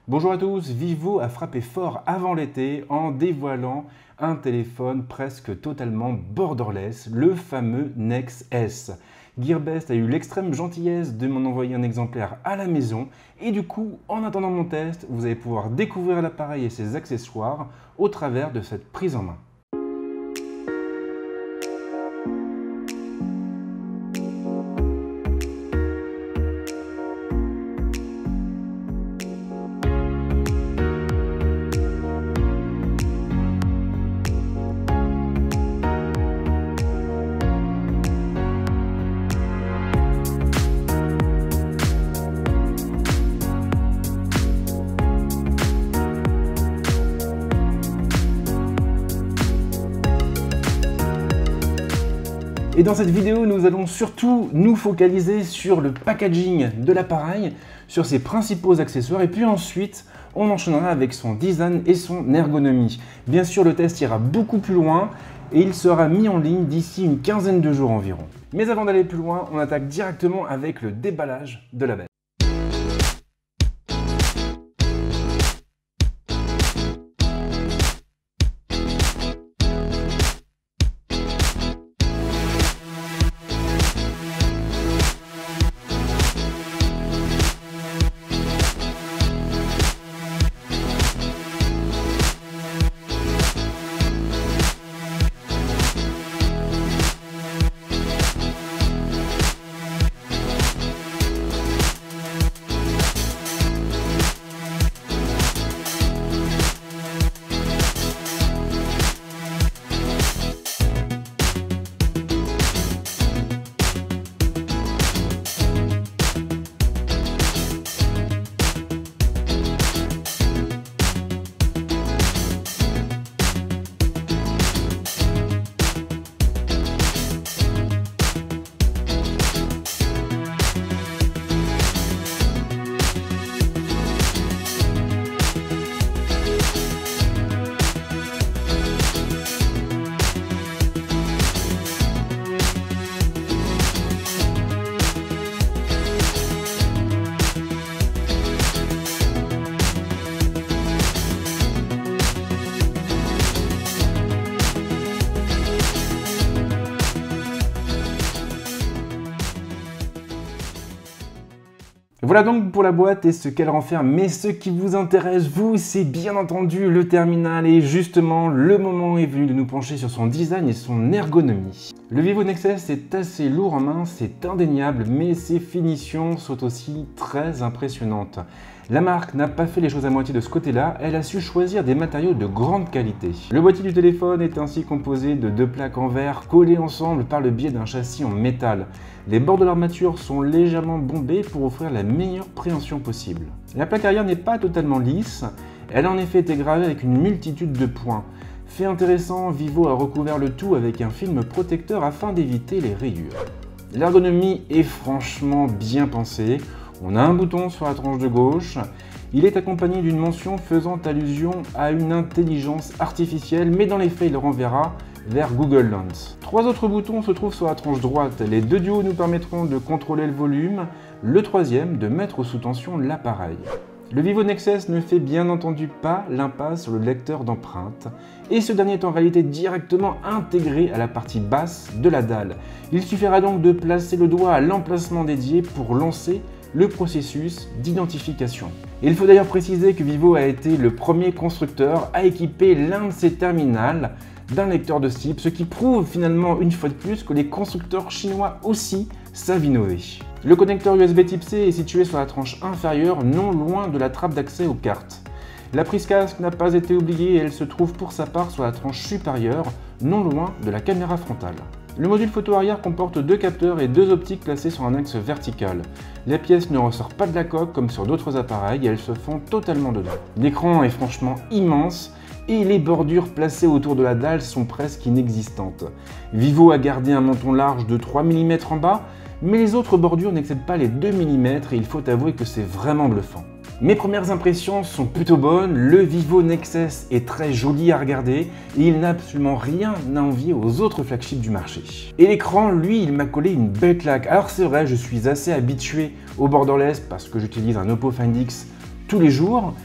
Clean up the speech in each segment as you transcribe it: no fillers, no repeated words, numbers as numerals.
Bonjour à tous, Vivo a frappé fort avant l'été en dévoilant un téléphone presque totalement borderless, le fameux Nex S. Gearbest a eu l'extrême gentillesse de m'en envoyer un exemplaire à la maison et du coup, en attendant mon test, vous allez pouvoir découvrir l'appareil et ses accessoires au travers de cette prise en main. Et dans cette vidéo, nous allons surtout nous focaliser sur le packaging de l'appareil, sur ses principaux accessoires, et puis ensuite, on enchaînera avec son design et son ergonomie. Bien sûr, le test ira beaucoup plus loin et il sera mis en ligne d'ici une quinzaine de jours environ. Mais avant d'aller plus loin, on attaque directement avec le déballage de la bête. Voilà donc pour la boîte et ce qu'elle renferme, mais ce qui vous intéresse, vous, c'est bien entendu le terminal et justement, le moment est venu de nous pencher sur son design et son ergonomie. Le Vivo Nex S est assez lourd en main, c'est indéniable, mais ses finitions sont aussi très impressionnantes. La marque n'a pas fait les choses à moitié de ce côté-là, elle a su choisir des matériaux de grande qualité. Le boîtier du téléphone est ainsi composé de deux plaques en verre collées ensemble par le biais d'un châssis en métal. Les bords de l'armature sont légèrement bombés pour offrir la meilleure préhension possible. La plaque arrière n'est pas totalement lisse, elle a en effet été gravée avec une multitude de points. Fait intéressant, Vivo a recouvert le tout avec un film protecteur afin d'éviter les rayures. L'ergonomie est franchement bien pensée. On a un bouton sur la tranche de gauche, il est accompagné d'une mention faisant allusion à une intelligence artificielle, mais dans les faits il renverra vers Google Lens. Trois autres boutons se trouvent sur la tranche droite, les deux du haut nous permettront de contrôler le volume, le troisième de mettre sous tension l'appareil. Le Vivo Nex S ne fait bien entendu pas l'impasse sur le lecteur d'empreintes, et ce dernier est en réalité directement intégré à la partie basse de la dalle. Il suffira donc de placer le doigt à l'emplacement dédié pour lancer le processus d'identification. Il faut d'ailleurs préciser que Vivo a été le premier constructeur à équiper l'un de ses terminals d'un lecteur de SIP, ce qui prouve finalement une fois de plus que les constructeurs chinois aussi savent innover. Le connecteur USB Type C est situé sur la tranche inférieure, non loin de la trappe d'accès aux cartes. La prise casque n'a pas été oubliée et elle se trouve pour sa part sur la tranche supérieure, non loin de la caméra frontale. Le module photo arrière comporte deux capteurs et deux optiques placées sur un axe vertical. Les pièces ne ressortent pas de la coque comme sur d'autres appareils et elles se font totalement dedans. L'écran est franchement immense et les bordures placées autour de la dalle sont presque inexistantes. Vivo a gardé un menton large de 3 mm en bas, mais les autres bordures n'excèdent pas les 2 mm et il faut avouer que c'est vraiment bluffant. Mes premières impressions sont plutôt bonnes, le Vivo Nex S est très joli à regarder et il n'a absolument rien à envier aux autres flagships du marché. Et l'écran, lui, il m'a collé une belle claque. Alors c'est vrai, je suis assez habitué au borderless parce que j'utilise un Oppo Find X tous les jours,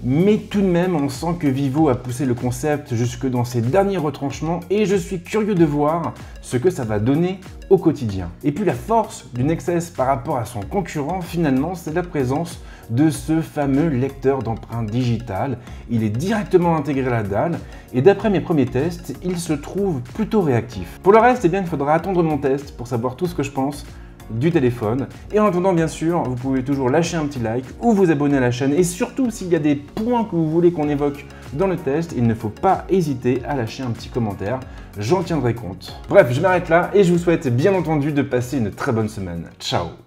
Mais tout de même, on sent que Vivo a poussé le concept jusque dans ses derniers retranchements et je suis curieux de voir ce que ça va donner au quotidien. Et puis la force du Nexus par rapport à son concurrent, finalement, c'est la présence de ce fameux lecteur d'empreintes digitales. Il est directement intégré à la dalle et d'après mes premiers tests, il se trouve plutôt réactif. Pour le reste, eh bien, il faudra attendre mon test pour savoir tout ce que je pense du téléphone. Et en attendant, bien sûr, vous pouvez toujours lâcher un petit like ou vous abonner à la chaîne. Et surtout, s'il y a des points que vous voulez qu'on évoque dans le test, il ne faut pas hésiter à lâcher un petit commentaire. J'en tiendrai compte. Bref, je m'arrête là et je vous souhaite bien entendu de passer une très bonne semaine. Ciao!